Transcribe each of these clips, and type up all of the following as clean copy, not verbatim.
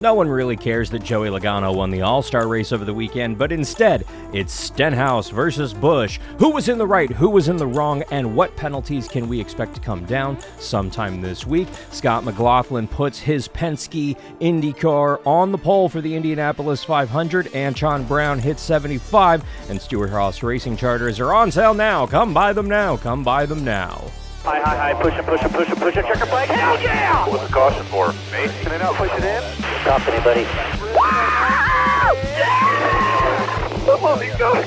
No one really cares that Joey Logano won the All-Star race over the weekend, but instead, it's Stenhouse versus Busch. Who was in the right, who was in the wrong, and what penalties can we expect to come down sometime this week? Scott McLaughlin puts his Penske Indy car on the pole for the Indianapolis 500. Antron Brown hits 75, and Stewart-Haas racing charters are on sale now. Come buy them now, come buy them now. High, push it, checker flag, hell yeah! What's the caution for? Me? Can I not push it in? Stop anybody. Come on, he's going!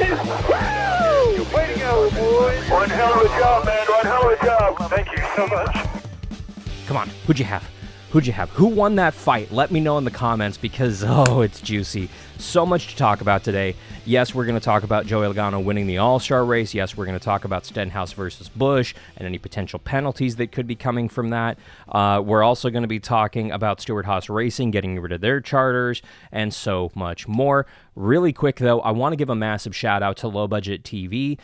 Way to go, boys! One hell of a job, man, one hell of a job. Thank you so much. Come on, who'd you have? Who won that fight? Let me know in the comments because, it's juicy. So much to talk about today. Yes, we're going to talk about Joey Logano winning the All-Star race. Yes, we're going to talk about Stenhouse versus Busch and any potential penalties that could be coming from that. We're also going to be talking about Stewart-Haas Racing, getting rid of their charters, and so much more. Really quick, though, I want to give a massive shout-out to Low Budget TV.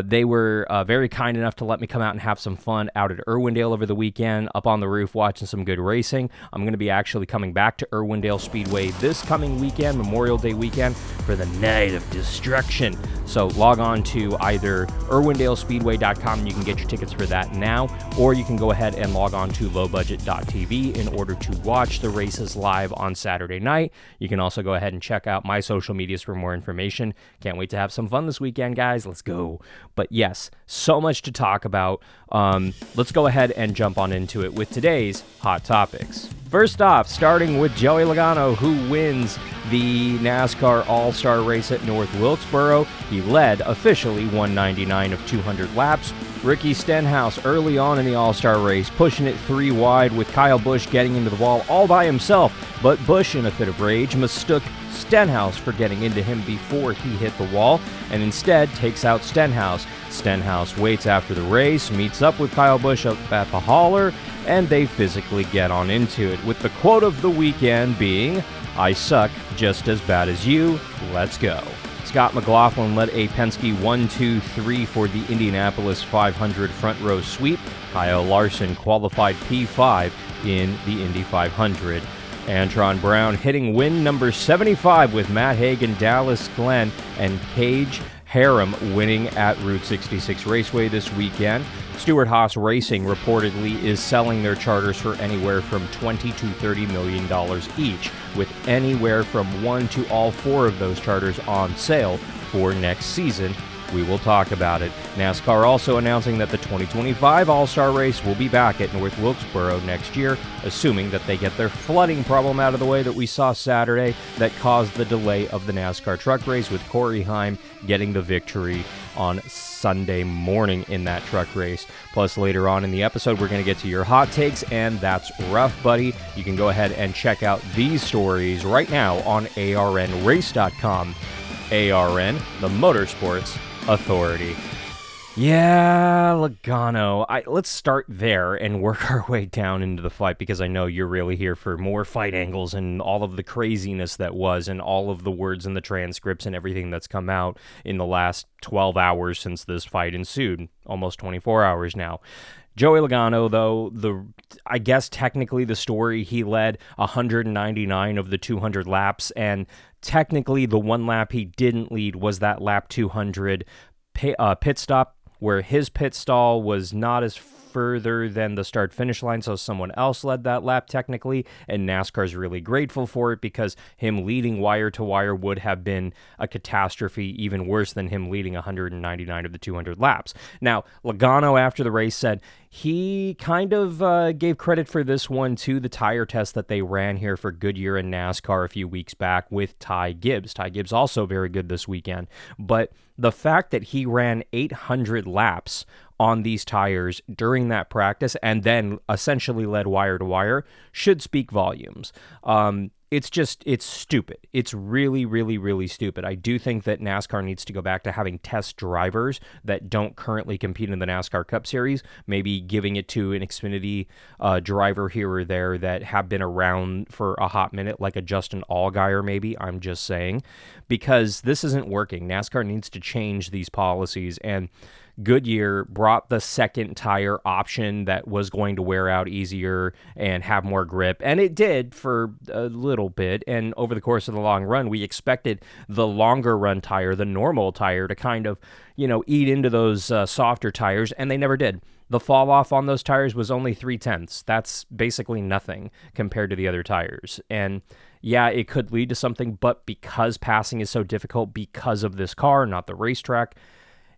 They were very kind enough to let me come out and have some fun out at Irwindale over the weekend, up on the roof watching some good racing. I'm going to be actually coming back to Irwindale Speedway this coming weekend, Memorial Day weekend, for the Night of Destruction. So log on to either irwindalespeedway.com and you can get your tickets for that now, or you can go ahead and log on to lowbudget.tv in order to watch the races live on Saturday night. You can also go ahead and check out my social medias for more information. Can't wait to have some fun this weekend, guys. Let's go. But yes, so much to talk about. Let's go ahead and jump on into it with today's Hot Topics. First off, starting with Joey Logano, who wins the NASCAR All-Star race at North Wilkesboro. He led officially 199 of 200 laps. Ricky Stenhouse early on in the All-Star race, pushing it 3 wide with Kyle Busch getting into the wall all by himself. But Busch, in a fit of rage, mistook Stenhouse for getting into him before he hit the wall, and instead takes out Stenhouse. Stenhouse waits after the race, meets up with Kyle Busch up at the hauler, and they physically get on into it, with the quote of the weekend being, "I suck just as bad as you, let's go." Scott McLaughlin led a Penske 1-2-3 for the Indianapolis 500 front row sweep. Kyle Larson qualified P5 in the Indy 500. Antron Brown hitting win number 75 with Matt Hagan, Dallas Glenn, and Cage Harem winning at Route 66 Raceway this weekend. Stewart-Haas Racing reportedly is selling their charters for anywhere from $20 to $30 million each, with anywhere from 1 to all 4 of those charters on sale for next season. We will talk about it. NASCAR also announcing that the 2025 All-Star race will be back at North Wilkesboro next year, assuming that they get their flooding problem out of the way that we saw Saturday that caused the delay of the NASCAR truck race, with Corey Heim getting the victory on Sunday morning in that truck race. Plus, later on in the episode, we're going to get to your hot takes, and that's rough, buddy. You can go ahead and check out these stories right now on arnrace.com. ARN, the Motorsports Authority. Yeah, Logano. Let's start there and work our way down into the fight, because I know you're really here for more fight angles and all of the craziness that was, and all of the words in the transcripts and everything that's come out in the last 12 hours since this fight ensued. Almost 24 hours now. Joey Logano, though, I guess technically the story, he led 199 of the 200 laps, and technically the one lap he didn't lead was that lap 200 pit stop, where his pit stall was not as further than the start-finish line, so someone else led that lap technically, and NASCAR's really grateful for it, because him leading wire-to-wire would have been a catastrophe, even worse than him leading 199 of the 200 laps. Now, Logano, after the race, said he kind of gave credit for this one to the tire test that they ran here for Goodyear and NASCAR a few weeks back with Ty Gibbs. Ty Gibbs also very good this weekend, but the fact that he ran 800 laps on these tires during that practice and then essentially led wire to wire should speak volumes. It's stupid. It's really, really, really stupid. I do think that NASCAR needs to go back to having test drivers that don't currently compete in the NASCAR Cup Series, maybe giving it to an Xfinity driver here or there that have been around for a hot minute, like a Justin Allgaier maybe, I'm just saying, because this isn't working. NASCAR needs to change these policies, and Goodyear brought the second tire option that was going to wear out easier and have more grip, and it did for a little bit. And over the course of the long run, we expected the longer run tire, the normal tire, to kind of, eat into those softer tires, and they never did. The fall off on those tires was only 0.3. That's basically nothing compared to the other tires. And yeah, it could lead to something, but because passing is so difficult because of this car, not the racetrack,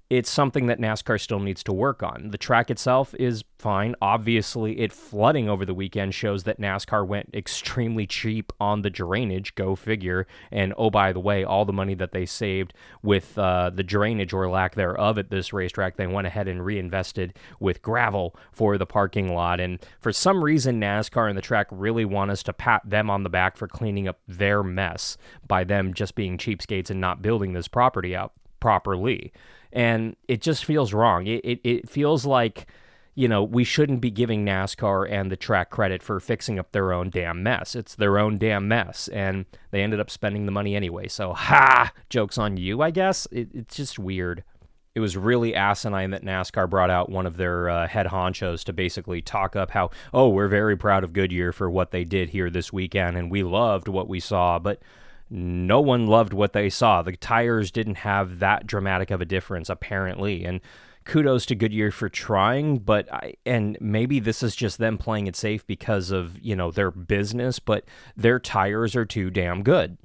it's something that NASCAR still needs to work on. The track itself is fine. Obviously, it flooding over the weekend shows that NASCAR went extremely cheap on the drainage, go figure. And oh, by the way, all the money that they saved with the drainage or lack thereof at this racetrack, they went ahead and reinvested with gravel for the parking lot. And for some reason, NASCAR and the track really want us to pat them on the back for cleaning up their mess by them just being cheapskates and not building this property out properly. And it just feels wrong. It feels like, we shouldn't be giving NASCAR and the track credit for fixing up their own damn mess. It's their own damn mess, and they ended up spending the money anyway. So, joke's on you, I guess. It's just weird. It was really asinine that NASCAR brought out one of their head honchos to basically talk up how, we're very proud of Goodyear for what they did here this weekend, and we loved what we saw, but no one loved what they saw. The tires didn't have that dramatic of a difference, apparently, and kudos to Goodyear for trying, and maybe this is just them playing it safe because of, their business, but their tires are too damn good.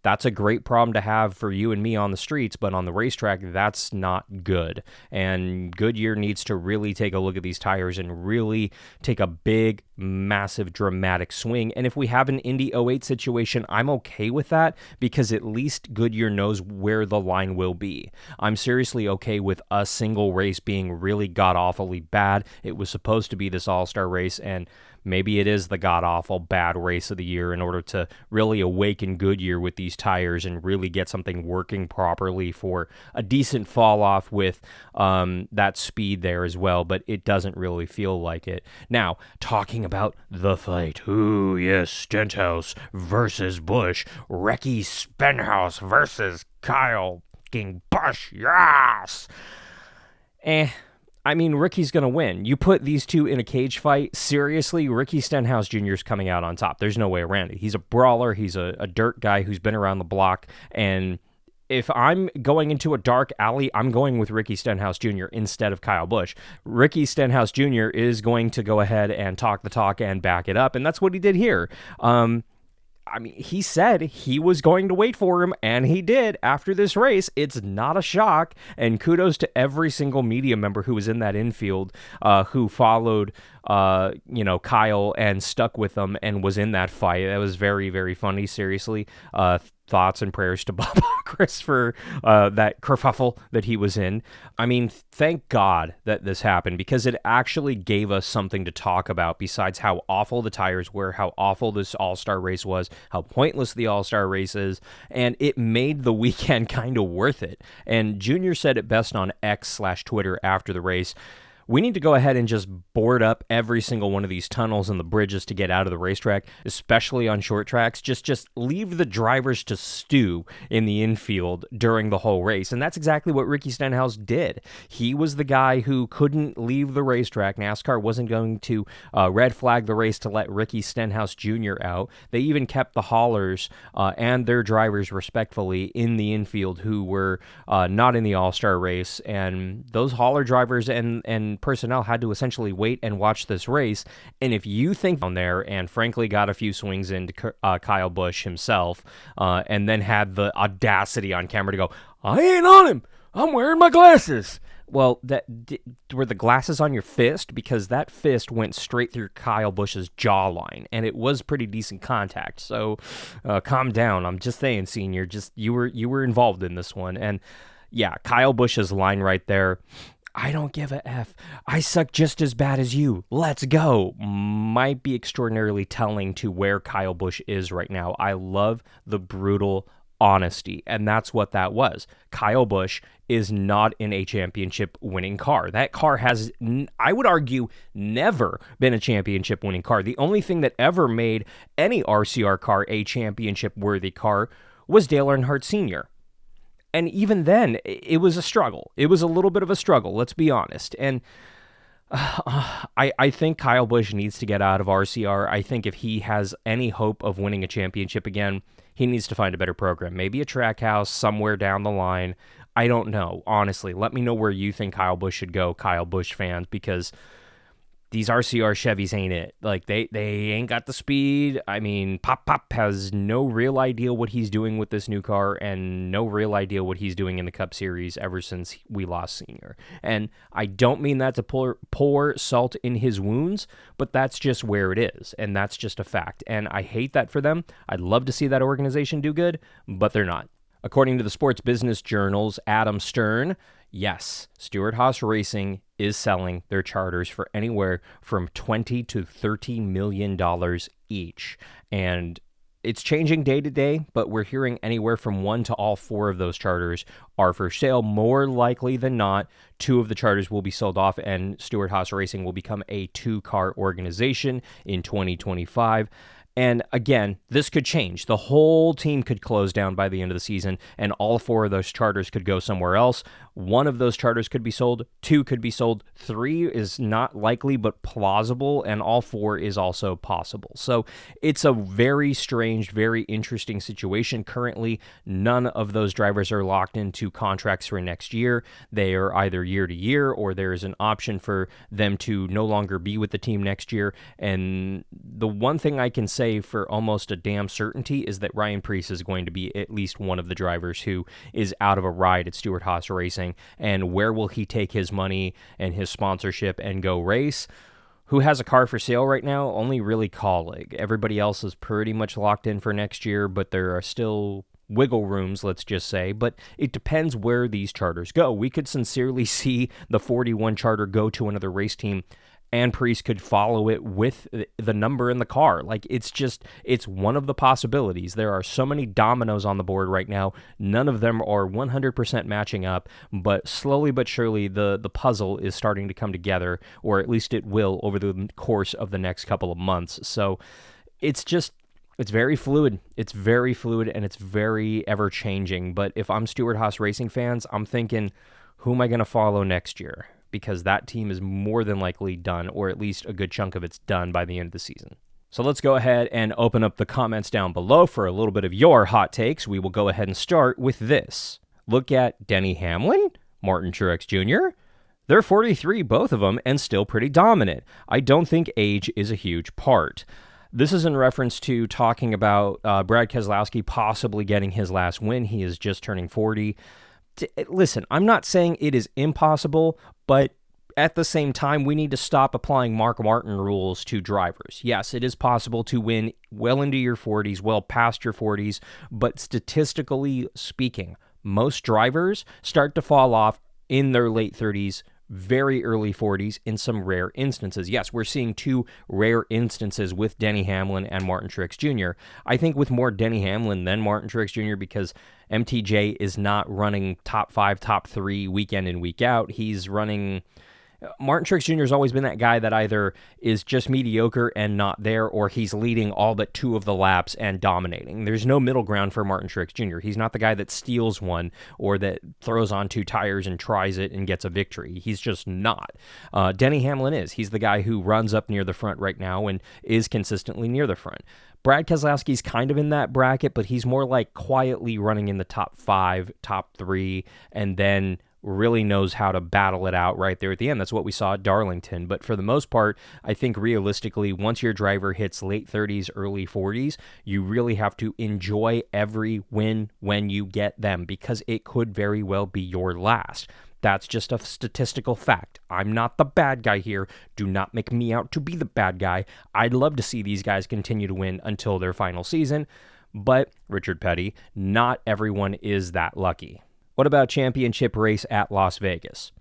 That's a great problem to have for you and me on the streets, but on the racetrack, that's not good. And Goodyear needs to really take a look at these tires and really take a big, massive, dramatic swing. And if we have an Indy 08 situation, I'm okay with that because at least Goodyear knows where the line will be. I'm seriously okay with a single race being really god-awfully bad. It was supposed to be this all-star race, and maybe it is the god-awful bad race of the year in order to really awaken Goodyear with these tires and really get something working properly for a decent fall-off with that speed there as well, but it doesn't really feel like it. Now, talking about the fight. Ooh, yes, Stenhouse versus Busch. Ricky Stenhouse versus Kyle Busch, yes! I mean, Ricky's going to win. You put these two in a cage fight, seriously, Ricky Stenhouse Jr. is coming out on top. There's no way around it. He's a brawler. He's a dirt guy who's been around the block. And if I'm going into a dark alley, I'm going with Ricky Stenhouse Jr. instead of Kyle Busch. Ricky Stenhouse Jr. is going to go ahead and talk the talk and back it up, and that's what he did here. He said he was going to wait for him, and he did after this race. It's not a shock, and kudos to every single media member who was in that infield who followed Kyle and stuck with him and was in that fight. That was very, very funny, seriously. Thoughts and prayers to Bob Chris for that kerfuffle that he was in. I mean, thank God that this happened because it actually gave us something to talk about besides how awful the tires were, how awful this all-star race was, how pointless the all-star race is, and it made the weekend kind of worth it. And Junior said it best on X/Twitter after the race. We need to go ahead and just board up every single one of these tunnels and the bridges to get out of the racetrack, especially on short tracks. Just leave the drivers to stew in the infield during the whole race. And that's exactly what Ricky Stenhouse did. He was the guy who couldn't leave the racetrack. NASCAR wasn't going to red flag the race to let Ricky Stenhouse Jr. out. They even kept the haulers and their drivers respectfully in the infield who were not in the All-Star race. And those hauler drivers and personnel had to essentially wait and watch this race. And if you think down there and frankly got a few swings into Kyle Busch himself and then had the audacity on camera to go, I ain't on him, I'm wearing my glasses. Well, were the glasses on your fist? Because that fist went straight through Kyle Busch's jawline, and it was pretty decent contact. So calm down. I'm just saying, Senior. Just you were involved in this one, and yeah, Kyle Busch's line right there. I don't give a F. I suck just as bad as you. Let's go. Might be extraordinarily telling to where Kyle Busch is right now. I love the brutal honesty, and that's what that was. Kyle Busch is not in a championship winning car. That car has, I would argue, never been a championship winning car. The only thing that ever made any RCR car a championship worthy car was Dale Earnhardt Sr. And even then, it was a struggle. It was a little bit of a struggle, let's be honest. And I think Kyle Busch needs to get out of RCR. I think if he has any hope of winning a championship again, he needs to find a better program. Maybe a track house somewhere down the line. I don't know, honestly. Let me know where you think Kyle Busch should go, Kyle Busch fans, because these RCR Chevys ain't it. Like, they ain't got the speed. I mean, Pop has no real idea what he's doing with this new car and no real idea what he's doing in the Cup Series ever since we lost Senior. And I don't mean that to pour salt in his wounds, but that's just where it is, and that's just a fact. And I hate that for them. I'd love to see that organization do good, but they're not. According to the Sports Business Journal's Adam Stern, yes, Stewart-Haas Racing is selling their charters for anywhere from $20 to $30 million each. And it's changing day to day, but we're hearing anywhere from 1 to all 4 of those charters are for sale. More likely than not, 2 of the charters will be sold off, and Stewart-Haas Racing will become a 2-car organization in 2025. And again, this could change. The whole team could close down by the end of the season, and all 4 of those charters could go somewhere else. 1 of those charters could be sold, 2 could be sold, 3 is not likely but plausible, and all 4 is also possible. So it's a very strange, very interesting situation. Currently, none of those drivers are locked into contracts for next year. They are either year to year, or there is an option for them to no longer be with the team next year. And the one thing I can say for almost a damn certainty is that Ryan Preece is going to be at least one of the drivers who is out of a ride at Stewart-Haas Racing. And where will he take his money and his sponsorship and go race? Who has a car for sale right now? Only really Colleague. Everybody else is pretty much locked in for next year, but there are still wiggle rooms, let's just say, but it depends where these charters go. We could sincerely see the 41 charter go to another race team, and Preece could follow it with the number in the car. Like, it's one of the possibilities. There are so many dominoes on the board right now. None of them are 100% matching up, but slowly but surely the puzzle is starting to come together, or at least it will over the course of the next couple of months. So it's very fluid. It's very fluid, and it's very ever-changing. But if I'm Stewart-Haas Racing fans, I'm thinking, who am I going to follow next year? Because that team is more than likely done, or at least a good chunk of it's done by the end of the season. So let's go ahead and open up the comments down below for a little bit of your hot takes. We will go ahead and start with this. Look at Denny Hamlin, Martin Truex Jr. They're 43, both of them, and still pretty dominant. I don't think age is a huge part. This is in reference to talking about Brad Keselowski possibly getting his last win. He is just turning 40. Listen, I'm not saying it is impossible, but at the same time, we need to stop applying Mark Martin rules to drivers. Yes, it is possible to win well into your 40s, well past your 40s, but statistically speaking, most drivers start to fall off in their late 30s, very early 40s in some rare instances. Yes, we're seeing 2 rare instances with Denny Hamlin and Martin Truex Jr. I think with more Denny Hamlin than Martin Truex Jr. because MTJ is not running top 5, top 3 week in and week out. He's running... Martin Truex Jr. has always been that guy that either is just mediocre and not there, or he's leading all but 2 of the laps and dominating. There's no middle ground for Martin Truex Jr. He's not the guy that steals one or that throws on 2 tires and tries it and gets a victory. He's just not. Denny Hamlin is. He's the guy who runs up near the front right now and is consistently near the front. Brad Keselowski's kind of in that bracket, but he's more like quietly running in the top 5, top 3, and then really knows how to battle it out right there at the end. That's what we saw at Darlington. But for the most part, I think realistically, once your driver hits late 30s, early 40s, you really have to enjoy every win when you get them, because it could very well be your last. That's just a statistical fact. I'm not the bad guy here. Do not make me out to be the bad guy. I'd love to see these guys continue to win until their final season. But, Richard Petty, not everyone is that lucky. What about championship race at Las Vegas?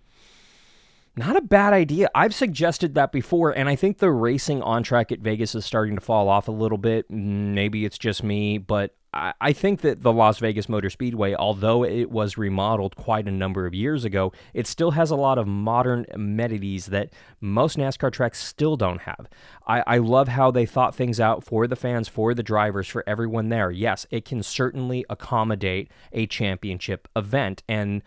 Not a bad idea. I've suggested that before, and I think the racing on track at Vegas is starting to fall off a little bit. Maybe it's just me, but I think that the Las Vegas Motor Speedway, although it was remodeled quite a number of years ago, it still has a lot of modern amenities that most NASCAR tracks still don't have. I love how they thought things out for the fans, for the drivers, for everyone there. Yes, it can certainly accommodate a championship event, and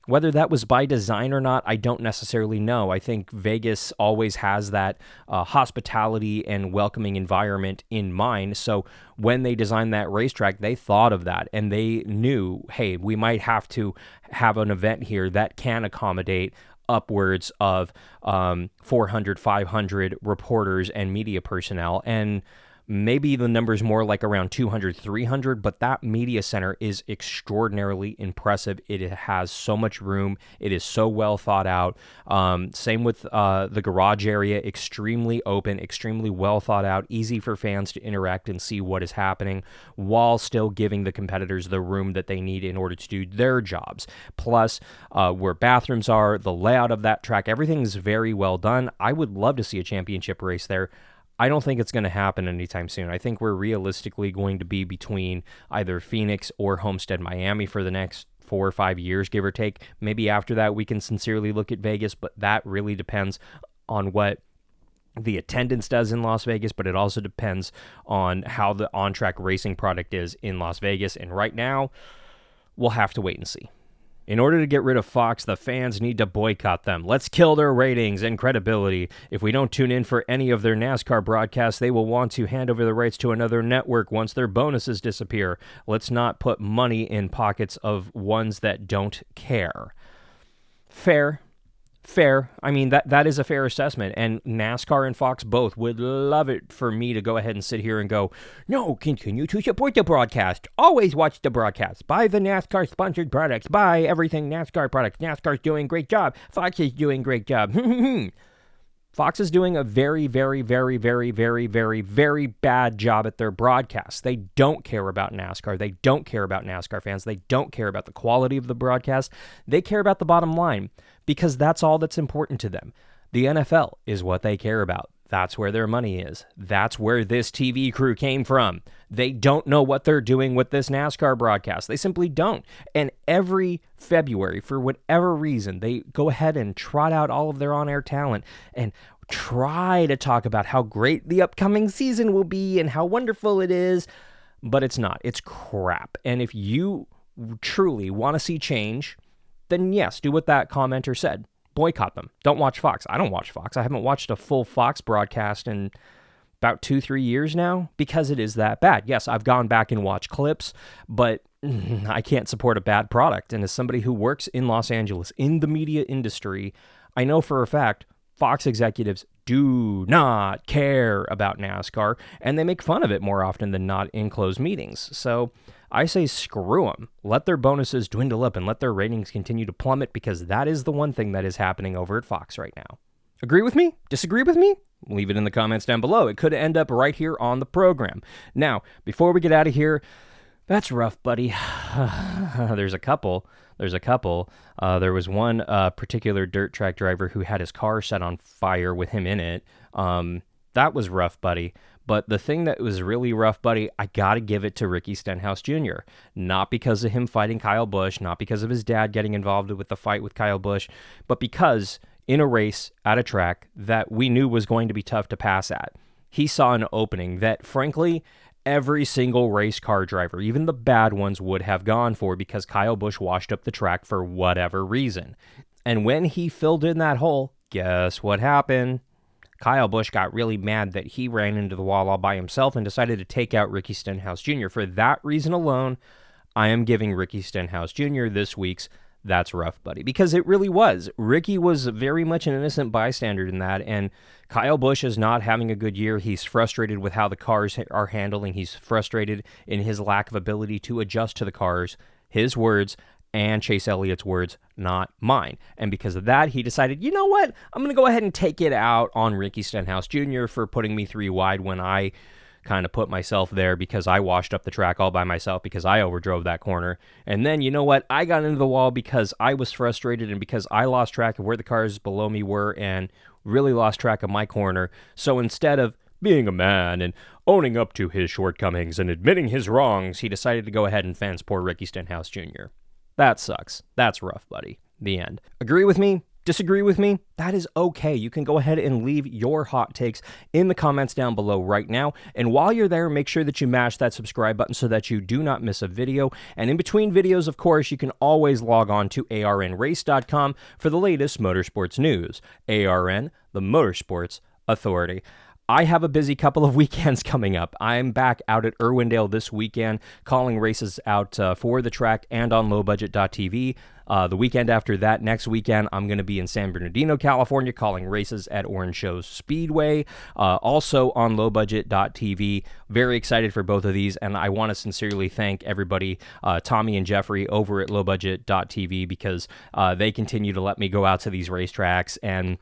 whether that was by design or not, I don't necessarily know. I think Vegas always has that hospitality and welcoming environment in mind. So when they designed that racetrack, they thought of that, and they knew, hey, we might have to have an event here that can accommodate upwards of 400, 500 reporters and media personnel. And maybe the number's more like around 200, 300, but that media center is extraordinarily impressive. It has so much room. It is so well thought out. Same with the garage area, extremely open, extremely well thought out, easy for fans to interact and see what is happening while still giving the competitors the room that they need in order to do their jobs. Plus, where bathrooms are, the layout of that track, everything's very well done. I would love to see a championship race there. I don't think it's going to happen anytime soon. I think we're realistically going to be between either Phoenix or Homestead, Miami for the next 4 or 5 years, give or take. Maybe after that we can sincerely look at Vegas, but that really depends on what the attendance does in Las Vegas, but it also depends on how the on-track racing product is in Las Vegas. And right now, we'll have to wait and see. In order to get rid of Fox, the fans need to boycott them. Let's kill their ratings and credibility. If we don't tune in for any of their NASCAR broadcasts, they will want to hand over the rights to another network once their bonuses disappear. Let's not put money in pockets of ones that don't care. Fair. I mean, that is a fair assessment, and NASCAR and Fox both would love it for me to go ahead and sit here and go, no, continue to support the broadcast. Always watch the broadcast. Buy the NASCAR-sponsored products. Buy everything NASCAR products. NASCAR's doing a great job. Fox is doing a great job. Fox is doing a very, very, very, very, very, very, very bad job at their broadcasts. They don't care about NASCAR. They don't care about NASCAR fans. They don't care about the quality of the broadcast. They care about the bottom line because that's all that's important to them. The NFL is what they care about. That's where their money is. That's where this TV crew came from. They don't know what they're doing with this NASCAR broadcast. They simply don't. And every February, for whatever reason, they go ahead and trot out all of their on-air talent and try to talk about how great the upcoming season will be and how wonderful it is. But it's not. It's crap. And if you truly want to see change, then yes, do what that commenter said. Boycott them. Don't watch Fox. I don't watch Fox. I haven't watched a full Fox broadcast in about 2-3 years now because it is that bad. Yes, I've gone back and watched clips, but I can't support a bad product. And as somebody who works in Los Angeles in the media industry, I know for a fact Fox executives do not care about NASCAR, and they make fun of it more often than not in closed meetings. So I say screw them. Let their bonuses dwindle up and let their ratings continue to plummet because that is the one thing that is happening over at Fox right now. Agree with me? Disagree with me? Leave it in the comments down below. It could end up right here on the program. Now, before we get out of here, that's rough, buddy. There's a couple. There was one particular dirt track driver who had his car set on fire with him in it. That was rough, buddy. But the thing that was really rough, buddy, I got to give it to Ricky Stenhouse Jr. Not because of him fighting Kyle Busch, not because of his dad getting involved with the fight with Kyle Busch, but because in a race at a track that we knew was going to be tough to pass at, he saw an opening that, frankly, every single race car driver, even the bad ones, would have gone for because Kyle Busch washed up the track for whatever reason. And when he filled in that hole, guess what happened? Kyle Busch got really mad that he ran into the wall all by himself and decided to take out Ricky Stenhouse Jr. For that reason alone, I am giving Ricky Stenhouse Jr. this week's That's Rough, Buddy, because it really was. Ricky was very much an innocent bystander in that, and Kyle Busch is not having a good year. He's frustrated with how the cars are handling. He's frustrated in his lack of ability to adjust to the cars. His words, and Chase Elliott's words, not mine. And because of that, he decided, you know what? I'm going to go ahead and take it out on Ricky Stenhouse Jr. for putting me 3 wide when I kind of put myself there because I washed up the track all by myself because I overdrove that corner. And then, you know what? I got into the wall because I was frustrated and because I lost track of where the cars below me were and really lost track of my corner. So instead of being a man and owning up to his shortcomings and admitting his wrongs, he decided to go ahead and fence poor Ricky Stenhouse Jr. That sucks. That's rough, buddy. The end. Agree with me? Disagree with me? That is okay. You can go ahead and leave your hot takes in the comments down below right now. And while you're there, make sure that you mash that subscribe button so that you do not miss a video. And in between videos, of course, you can always log on to arnrace.com for the latest motorsports news. ARN, the Motorsports Authority. I have a busy couple of weekends coming up. I'm back out at Irwindale this weekend, calling races out for the track and on lowbudget.tv. The weekend after that, next weekend, I'm going to be in San Bernardino, California, calling races at Orange Show Speedway, also on lowbudget.tv. Very excited for both of these, and I want to sincerely thank everybody, Tommy and Jeffrey over at lowbudget.tv, because they continue to let me go out to these racetracks and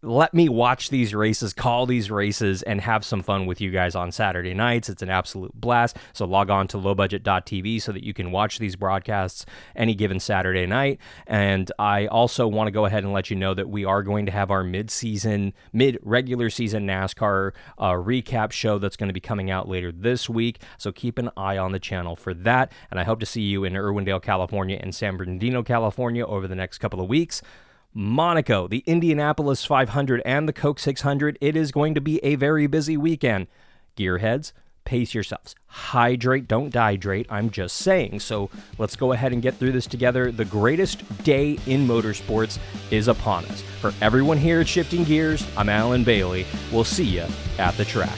let me watch these races, call these races, and have some fun with you guys on Saturday nights. It's an absolute blast. So log on to lowbudget.tv so that you can watch these broadcasts any given Saturday night. And I also want to go ahead and let you know that we are going to have our mid-regular season NASCAR recap show that's going to be coming out later this week. So keep an eye on the channel for that. And I hope to see you in Irwindale, California and San Bernardino, California over the next couple of weeks. Monaco, the Indianapolis 500, and the Coke 600. It is going to be a very busy weekend. Gearheads, pace yourselves. Hydrate, don't dehydrate. I'm just saying. So let's go ahead and get through this together. The greatest day in motorsports is upon us. For everyone here at Shifting Gears, I'm Alan Bailey. We'll see you at the track.